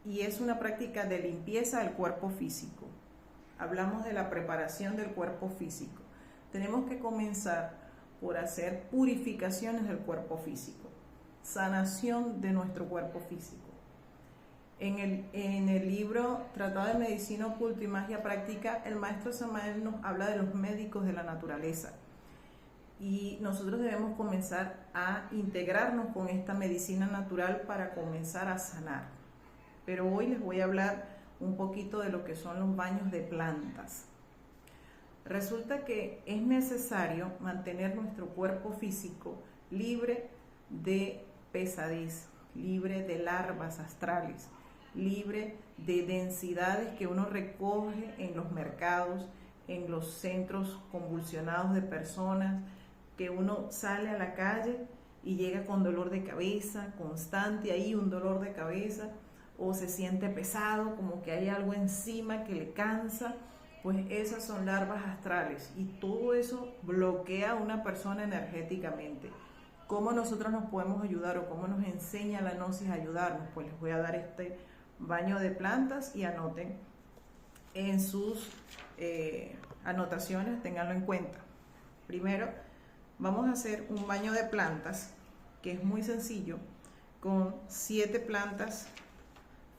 y es una práctica de limpieza del cuerpo físico. Hablamos de la preparación del cuerpo físico. Tenemos que comenzar por hacer purificaciones del cuerpo físico, sanación de nuestro cuerpo físico. En el libro Tratado de Medicina Oculta y Magia Práctica, el maestro Samael nos habla de los médicos de la naturaleza. Y nosotros debemos comenzar a integrarnos con esta medicina natural para comenzar a sanar. Pero hoy les voy a hablar un poquito de lo que son los baños de plantas. Resulta que es necesario mantener nuestro cuerpo físico libre de pesadez, libre de larvas astrales, libre de densidades que uno recoge en los mercados, en los centros convulsionados de personas, que uno sale a la calle y llega con dolor de cabeza constante, ahí un dolor de cabeza, o se siente pesado, como que hay algo encima que le cansa. Pues esas son larvas astrales y todo eso bloquea a una persona energéticamente. ¿Cómo nosotros nos podemos ayudar o cómo nos enseña la gnosis a ayudarnos? Pues les voy a dar este baño de plantas y anoten en sus anotaciones, ténganlo en cuenta. Primero vamos a hacer un baño de plantas que es muy sencillo con 7 plantas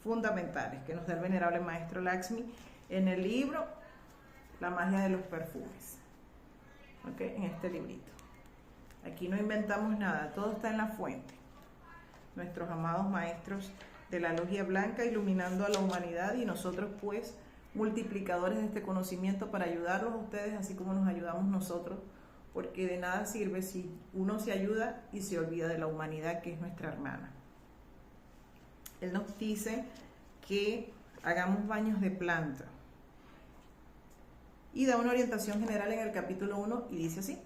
fundamentales que nos da el venerable maestro Lakshmi en el libro La magia de los perfumes, ¿okay? En este librito. Aquí no inventamos nada, todo está en la fuente. Nuestros amados maestros de la Logia Blanca iluminando a la humanidad y nosotros pues multiplicadores de este conocimiento para ayudarlos a ustedes así como nos ayudamos nosotros, porque de nada sirve si uno se ayuda y se olvida de la humanidad que es nuestra hermana. Él nos dice que hagamos baños de planta y da una orientación general en el capítulo 1 y dice así: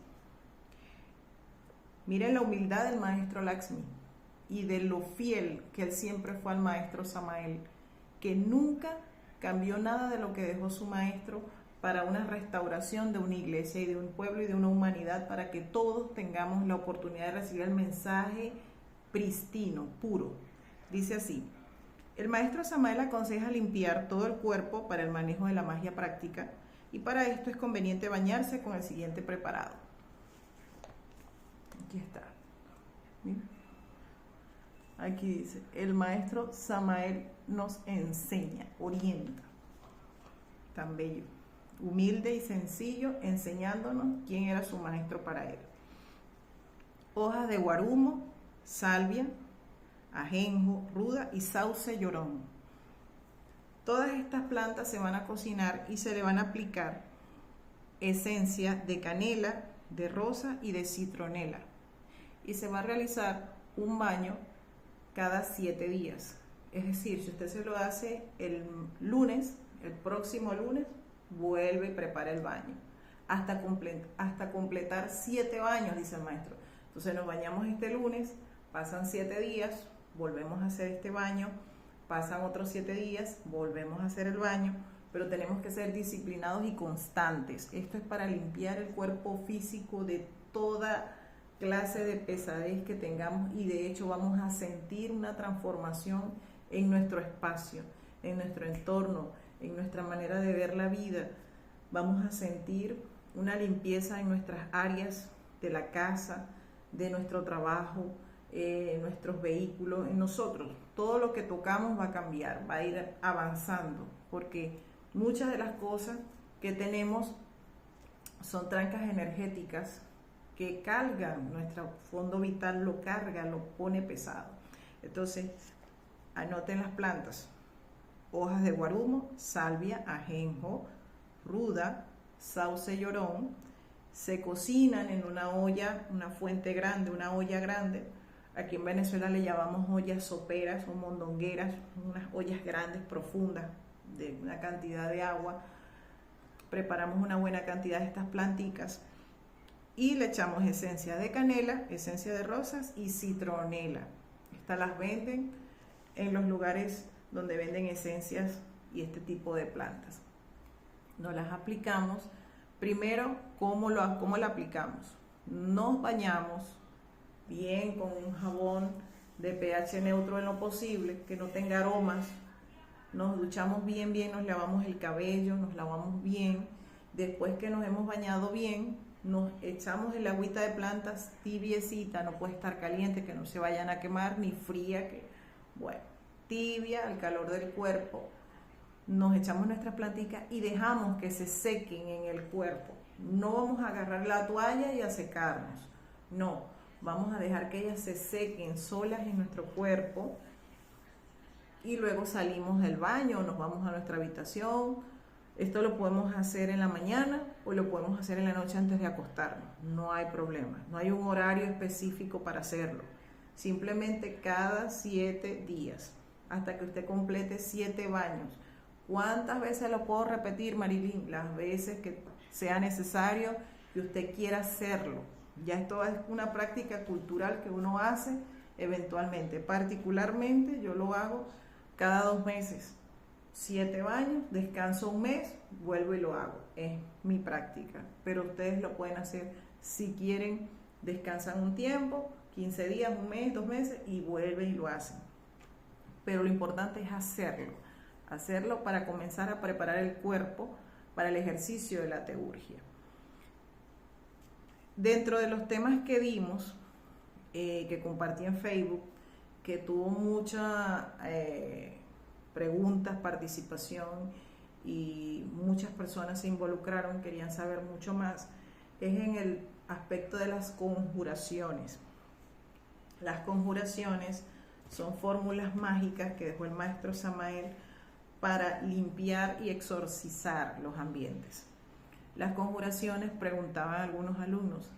miren la humildad del maestro Lakshmi y de lo fiel que él siempre fue al maestro Samael, que nunca cambió nada de lo que dejó su maestro para una restauración de una iglesia y de un pueblo y de una humanidad, para que todos tengamos la oportunidad de recibir el mensaje pristino, puro. Dice así: el maestro Samael aconseja limpiar todo el cuerpo para el manejo de la magia práctica, y para esto es conveniente bañarse con el siguiente preparado. Aquí está. ¿Bien? Aquí dice, el maestro Samael nos enseña, orienta. Tan bello. Humilde y sencillo, enseñándonos quién era su maestro para él. Hojas de guarumo, salvia, ajenjo, ruda y sauce llorón. Todas estas plantas se van a cocinar y se le van a aplicar esencia de canela, de rosa y de citronela. Y se va a realizar un baño cada 7 días. Es decir, si usted se lo hace el lunes, el próximo lunes, vuelve y prepara el baño. Hasta completar 7 baños, dice el maestro. Entonces nos bañamos este lunes, pasan 7 días, volvemos a hacer este baño, pasan otros 7 días, volvemos a hacer el baño, pero tenemos que ser disciplinados y constantes. Esto es para limpiar el cuerpo físico de toda clase de pesadez que tengamos, y de hecho vamos a sentir una transformación en nuestro espacio, en nuestro entorno, en nuestra manera de ver la vida. Vamos a sentir una limpieza en nuestras áreas de la casa, de nuestro trabajo, en nuestros vehículos, en nosotros. Todo lo que tocamos va a cambiar, va a ir avanzando, porque muchas de las cosas que tenemos son trancas energéticas que cargan nuestro fondo vital, lo carga, lo pone pesado. Entonces, anoten las plantas: hojas de guarumo, salvia, ajenjo, ruda, sauce llorón. Se cocinan en una olla, una fuente grande, una olla grande. Aquí en Venezuela le llamamos ollas soperas o mondongueras, unas ollas grandes, profundas, de una cantidad de agua. Preparamos una buena cantidad de estas planticas y le echamos esencia de canela, esencia de rosas y citronela. Estas las venden en los lugares donde venden esencias y este tipo de plantas. Nos las aplicamos. Primero, ¿cómo la aplicamos? Nos bañamos bien con un jabón de pH neutro en lo posible, que no tenga aromas. Nos duchamos bien, nos lavamos el cabello, nos lavamos bien. Después que nos hemos bañado bien, nos echamos el agüita de plantas tibiecita, no puede estar caliente, que no se vayan a quemar, ni fría, tibia, al calor del cuerpo. Nos echamos nuestras plantitas y dejamos que se sequen en el cuerpo. No vamos a agarrar la toalla y a secarnos, no, vamos a dejar que ellas se sequen solas en nuestro cuerpo, y luego salimos del baño, nos vamos a nuestra habitación. Esto lo podemos hacer en la mañana o lo podemos hacer en la noche antes de acostarnos, no hay problema, no hay un horario específico para hacerlo, simplemente cada 7 días, hasta que usted complete 7 baños. ¿Cuántas veces lo puedo repetir, Marilyn? Las veces que sea necesario, que usted quiera hacerlo. Ya esto es una práctica cultural que uno hace eventualmente. Particularmente yo lo hago cada 2 meses. 7 baños, descanso un mes, vuelvo y lo hago. Es mi práctica. Pero ustedes lo pueden hacer si quieren. Descansan un tiempo, 15 días, un mes, 2 meses, y vuelven y lo hacen. Pero lo importante es hacerlo para comenzar a preparar el cuerpo para el ejercicio de la teurgia. Dentro de los temas que vimos, que compartí en Facebook, que tuvo muchas preguntas, participación, y muchas personas se involucraron, querían saber mucho más, es en el aspecto de las conjuraciones. Las conjuraciones son fórmulas mágicas que dejó el maestro Samael para limpiar y exorcizar los ambientes. Las conjuraciones, preguntaban algunos alumnos,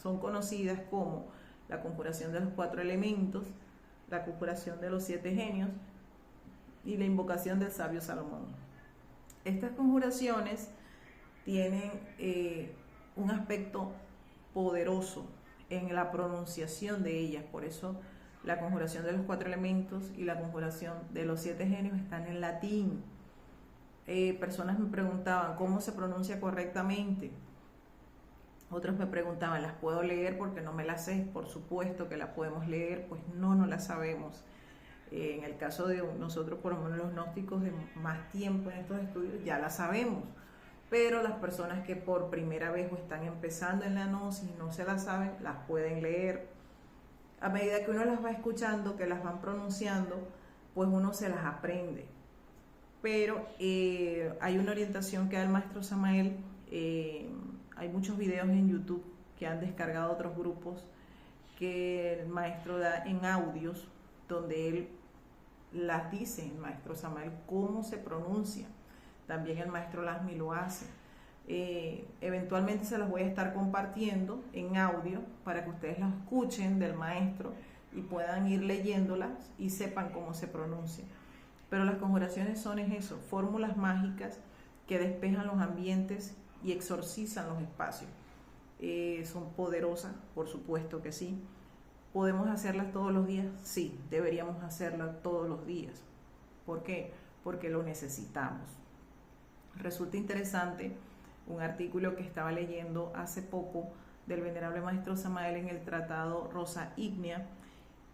son conocidas como la conjuración de los 4 elementos, la conjuración de los 7 genios y la invocación del sabio Salomón. Estas conjuraciones tienen un aspecto poderoso en la pronunciación de ellas, por eso la conjuración de los 4 elementos y la conjuración de los 7 genios están en latín. Personas me preguntaban cómo se pronuncia correctamente. Otros me preguntaban, ¿las puedo leer? Porque no me las sé. Por supuesto que las podemos leer, pues no las sabemos. En el caso de nosotros, por lo menos los gnósticos de más tiempo en estos estudios, ya las sabemos. Pero las personas que por primera vez o están empezando en la gnosis y no se las saben, las pueden leer. A medida que uno las va escuchando, que las van pronunciando, pues uno se las aprende. Pero hay una orientación que da el maestro Samael. Hay muchos videos en YouTube que han descargado otros grupos que el maestro da en audios, donde él las dice, el maestro Samael, cómo se pronuncia. También el maestro Lasmi lo hace. Eventualmente se las voy a estar compartiendo en audio para que ustedes las escuchen del maestro y puedan ir leyéndolas y sepan cómo se pronuncia. Pero las conjuraciones son eso, fórmulas mágicas que despejan los ambientes y exorcizan los espacios. Son poderosas, por supuesto que sí. ¿Podemos hacerlas todos los días? Sí, deberíamos hacerlas todos los días. ¿Por qué? Porque lo necesitamos. Resulta interesante un artículo que estaba leyendo hace poco del venerable maestro Samael en el tratado Rosa Ígnea,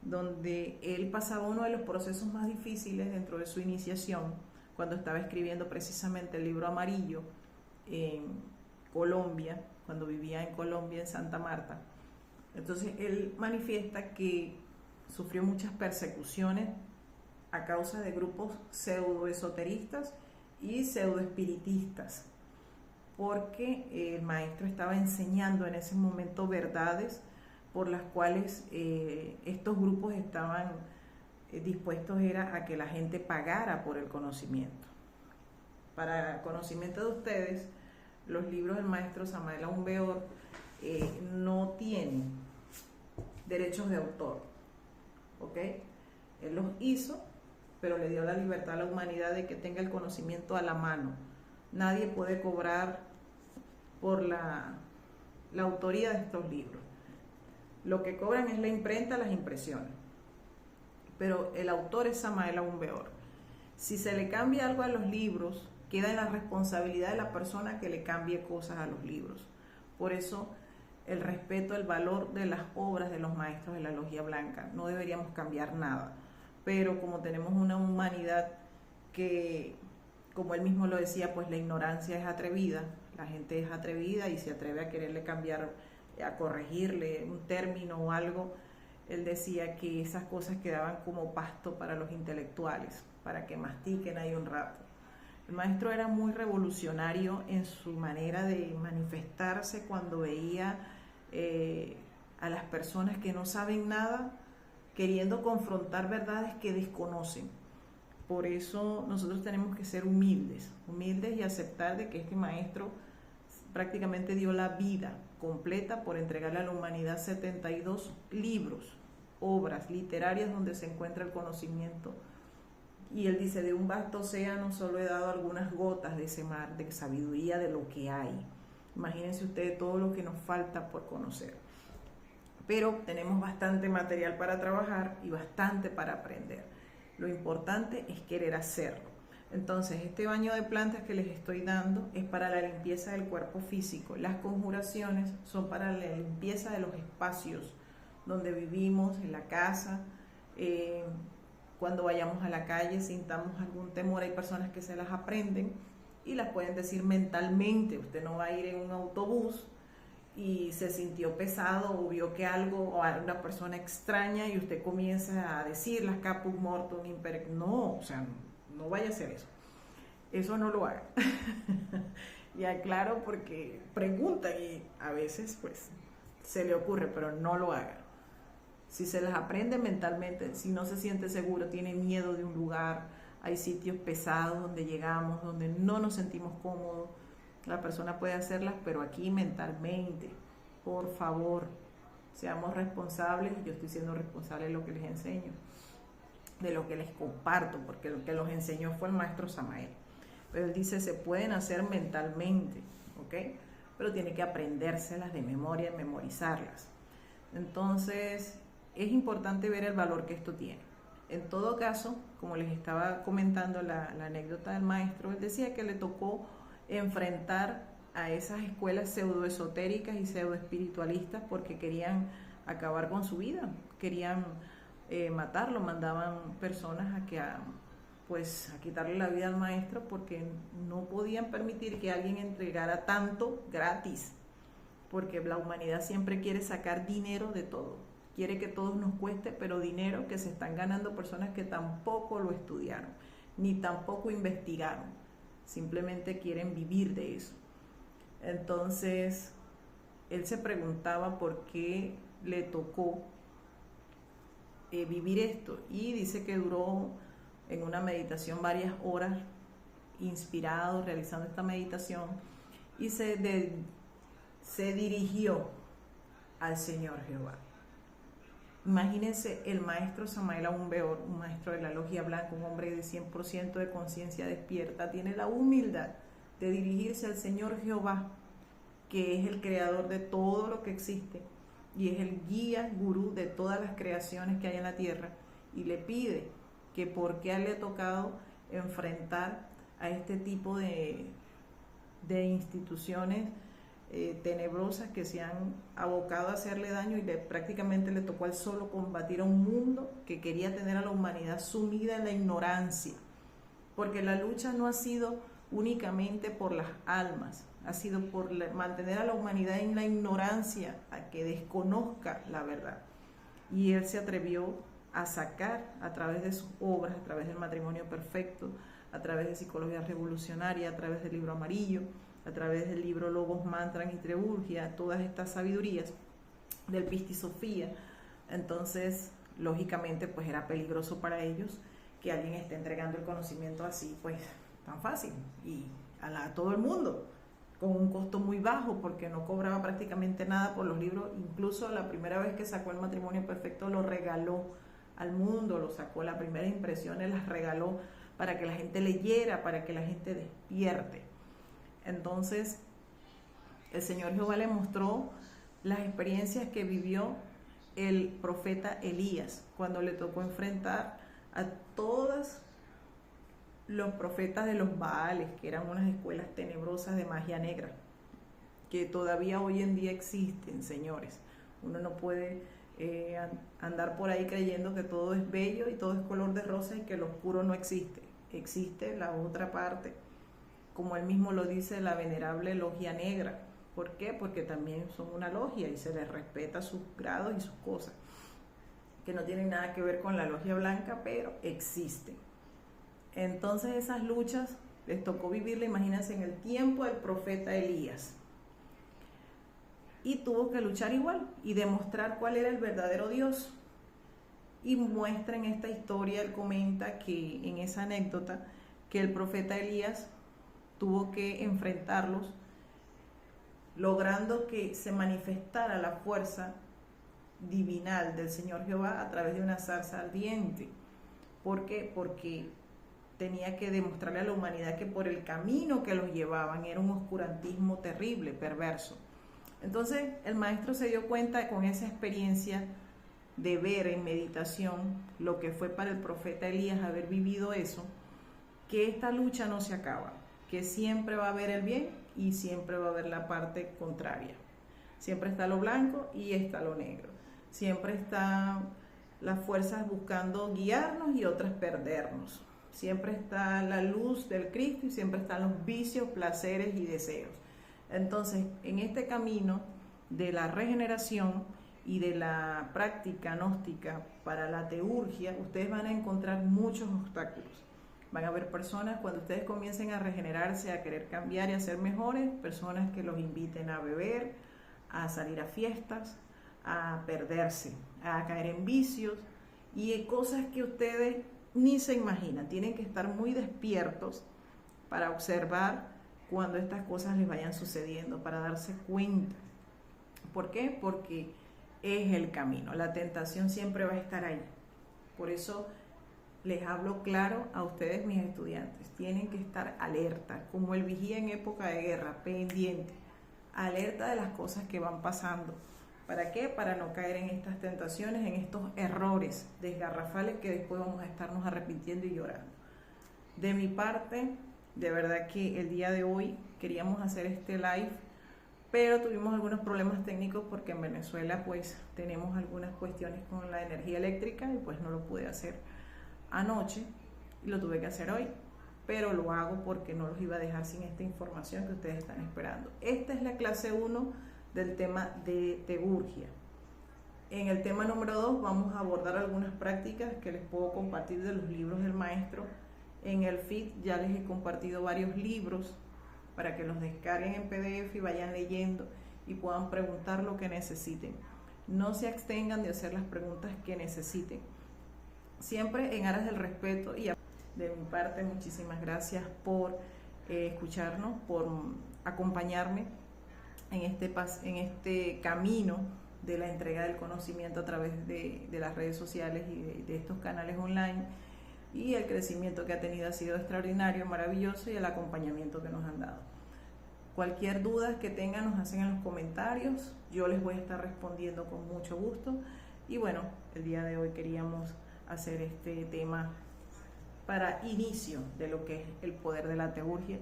donde él pasaba uno de los procesos más difíciles dentro de su iniciación, cuando estaba escribiendo precisamente el libro amarillo en Colombia, cuando vivía en Colombia, en Santa Marta. Entonces él manifiesta que sufrió muchas persecuciones a causa de grupos pseudoesoteristas y pseudoespiritistas, porque el maestro estaba enseñando en ese momento verdades por las cuales estos grupos estaban dispuestos a que la gente pagara por el conocimiento. Para el conocimiento de ustedes, los libros del maestro Samael Aún Weor no tienen derechos de autor, ¿ok? Él los hizo, pero le dio la libertad a la humanidad de que tenga el conocimiento a la mano. Nadie puede cobrar por la autoría de estos libros. Lo que cobran es la imprenta, las impresiones. Pero el autor es Samael Aún Weor. Si se le cambia algo a los libros, queda en la responsabilidad de la persona que le cambie cosas a los libros. Por eso, el respeto, el valor de las obras de los maestros de la Logia Blanca. No deberíamos cambiar nada. Pero como tenemos una humanidad que, como él mismo lo decía, pues la ignorancia es atrevida, la gente es atrevida y se atreve a quererle cambiar, a corregirle un término o algo. Él decía que esas cosas quedaban como pasto para los intelectuales, para que mastiquen ahí un rato. El maestro era muy revolucionario en su manera de manifestarse cuando veía a las personas que no saben nada queriendo confrontar verdades que desconocen. Por eso nosotros tenemos que ser humildes y aceptar de que este maestro prácticamente dio la vida completa por entregarle a la humanidad 72 libros, obras literarias donde se encuentra el conocimiento. Y él dice, de un vasto océano solo he dado algunas gotas de ese mar, de sabiduría de lo que hay. Imagínense ustedes todo lo que nos falta por conocer. Pero tenemos bastante material para trabajar y bastante para aprender. Lo importante es querer hacerlo. Entonces, este baño de plantas que les estoy dando es para la limpieza del cuerpo físico. Las conjuraciones son para la limpieza de los espacios donde vivimos, en la casa, cuando vayamos a la calle, sintamos algún temor. Hay personas que se las aprenden y las pueden decir mentalmente. Usted no va a ir en un autobús y se sintió pesado o vio que algo o a una persona extraña y usted comienza a decir las caput mortuum imper. No, o sea, no vaya a hacer eso. Eso no lo haga. Y aclaro porque preguntan y a veces pues se le ocurre, pero no lo haga. Si se las aprende mentalmente, si no se siente seguro, tiene miedo de un lugar, hay sitios pesados donde llegamos, donde no nos sentimos cómodos, la persona puede hacerlas, pero aquí mentalmente, por favor, seamos responsables. Yo estoy siendo responsable de lo que les enseño, de lo que les comparto, porque lo que los enseñó fue el maestro Samael. Pero él dice, se pueden hacer mentalmente, ¿ok? Pero tiene que aprendérselas de memoria, memorizarlas. Entonces, es importante ver el valor que esto tiene. En todo caso, como les estaba comentando la anécdota del maestro, él decía que le tocó enfrentar a esas escuelas pseudoesotéricas y pseudoespiritualistas porque querían acabar con su vida, querían matarlo, mandaban personas pues a quitarle la vida al maestro porque no podían permitir que alguien entregara tanto gratis, porque la humanidad siempre quiere sacar dinero de todo, quiere que todo nos cueste, pero dinero que se están ganando personas que tampoco lo estudiaron, ni tampoco investigaron, simplemente quieren vivir de eso. Entonces, él se preguntaba por qué le tocó vivir esto, y dice que duró en una meditación varias horas inspirado realizando esta meditación, y se dirigió al Señor Jehová. Imagínense el maestro Samael Aún Weor, un maestro de la logia blanca, un hombre de 100% de conciencia despierta, tiene la humildad de dirigirse al Señor Jehová, que es el creador de todo lo que existe y es el guía, gurú de todas las creaciones que hay en la tierra, y le pide que por qué le ha tocado enfrentar a este tipo de instituciones tenebrosas que se han abocado a hacerle daño, y prácticamente le tocó al solo combatir a un mundo que quería tener a la humanidad sumida en la ignorancia, porque la lucha no ha sido únicamente por las almas, ha sido por mantener a la humanidad en la ignorancia, a que desconozca la verdad. Y él se atrevió a sacar a través de sus obras, a través del Matrimonio Perfecto, a través de Psicología Revolucionaria, a través del Libro Amarillo, a través del libro Logos, Mantras y Teurgia, todas estas sabidurías del Pistisofía. Entonces, lógicamente, pues era peligroso para ellos que alguien esté entregando el conocimiento así, pues tan fácil, y a todo el mundo, con un costo muy bajo, porque no cobraba prácticamente nada por los libros. Incluso la primera vez que sacó el Matrimonio Perfecto lo regaló al mundo, lo sacó, la primera impresión las regaló para que la gente leyera, para que la gente despierte. Entonces, el Señor Jehová le mostró las experiencias que vivió el profeta Elías cuando le tocó enfrentar a todos los profetas de los Baales, que eran unas escuelas tenebrosas de magia negra, que todavía hoy en día existen, señores. Uno no puede andar por ahí creyendo que todo es bello y todo es color de rosa y que lo oscuro no existe. Existe la otra parte, como él mismo lo dice, la venerable logia negra. ¿Por qué? Porque también son una logia y se les respeta sus grados y sus cosas, que no tienen nada que ver con la logia blanca, pero existen. Entonces esas luchas les tocó vivirla, imagínense, en el tiempo del profeta Elías. Y tuvo que luchar igual y demostrar cuál era el verdadero Dios. Y muestra en esta historia, él comenta que en esa anécdota, que el profeta Elías tuvo que enfrentarlos, logrando que se manifestara la fuerza divinal del Señor Jehová a través de una zarza ardiente. ¿Por qué? Porque tenía que demostrarle a la humanidad que por el camino que los llevaban era un oscurantismo terrible, perverso. Entonces el maestro se dio cuenta con esa experiencia de ver en meditación lo que fue para el profeta Elías haber vivido eso, que esta lucha no se acaba, que siempre va a haber el bien y siempre va a haber la parte contraria. Siempre está lo blanco y está lo negro. Siempre están las fuerzas buscando guiarnos y otras perdernos. Siempre está la luz del Cristo y siempre están los vicios, placeres y deseos. Entonces, en este camino de la regeneración y de la práctica gnóstica para la teurgia, ustedes van a encontrar muchos obstáculos. Van a haber personas, cuando ustedes comiencen a regenerarse, a querer cambiar y a ser mejores, personas que los inviten a beber, a salir a fiestas, a perderse, a caer en vicios y cosas que ustedes ni se imaginan. Tienen que estar muy despiertos para observar cuando estas cosas les vayan sucediendo, para darse cuenta. ¿Por qué? Porque es el camino. La tentación siempre va a estar ahí. Por eso les hablo claro a ustedes, mis estudiantes. Tienen que estar alerta, como el vigía en época de guerra, pendiente, alerta de las cosas que van pasando, ¿Para qué? Para no caer en estas tentaciones, en estos errores desgarrafales que después vamos a estarnos arrepintiendo y llorando. De mi parte, de verdad que el día de hoy queríamos hacer este live, pero tuvimos algunos problemas técnicos porque en Venezuela pues tenemos algunas cuestiones con la energía eléctrica y pues no lo pude hacer anoche y lo tuve que hacer hoy, pero lo hago porque no los iba a dejar sin esta información que ustedes están esperando. Esta es la clase 1 del tema de teurgia. En el tema número 2 vamos a abordar algunas prácticas que les puedo compartir de los libros del maestro. En el feed ya les he compartido varios libros para que los descarguen en PDF y vayan leyendo y puedan preguntar lo que necesiten. No se abstengan de hacer las preguntas que necesiten, siempre en aras del respeto. Y de mi parte, muchísimas gracias por escucharnos, por acompañarme en este camino de la entrega del conocimiento a través de las redes sociales y de estos canales online. Y el crecimiento que ha tenido ha sido extraordinario, maravilloso, y el acompañamiento que nos han dado. Cualquier duda que tengan nos hacen en los comentarios, yo les voy a estar respondiendo con mucho gusto. Y bueno, el día de hoy queríamos hacer este tema para inicio de lo que es el poder de la teurgia.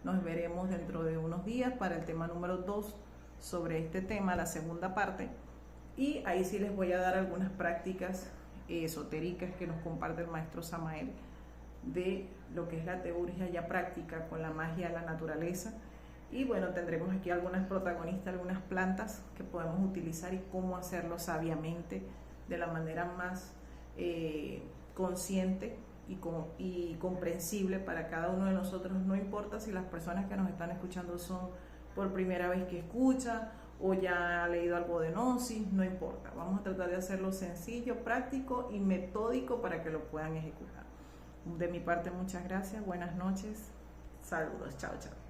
Nos veremos dentro de unos días para el tema número 2 sobre este tema, la segunda parte, y ahí sí les voy a dar algunas prácticas esotéricas que nos comparte el maestro Samael de lo que es la teurgia ya práctica con la magia de la naturaleza. Y bueno, tendremos aquí algunas protagonistas, algunas plantas que podemos utilizar y cómo hacerlo sabiamente, de la manera más consciente y comprensible para cada uno de nosotros. No importa si las personas que nos están escuchando son por primera vez que escuchan o ya ha leído algo de Gnosis, no importa. Vamos a tratar de hacerlo sencillo, práctico y metódico para que lo puedan ejecutar. De mi parte, muchas gracias, buenas noches, saludos, chao, chao.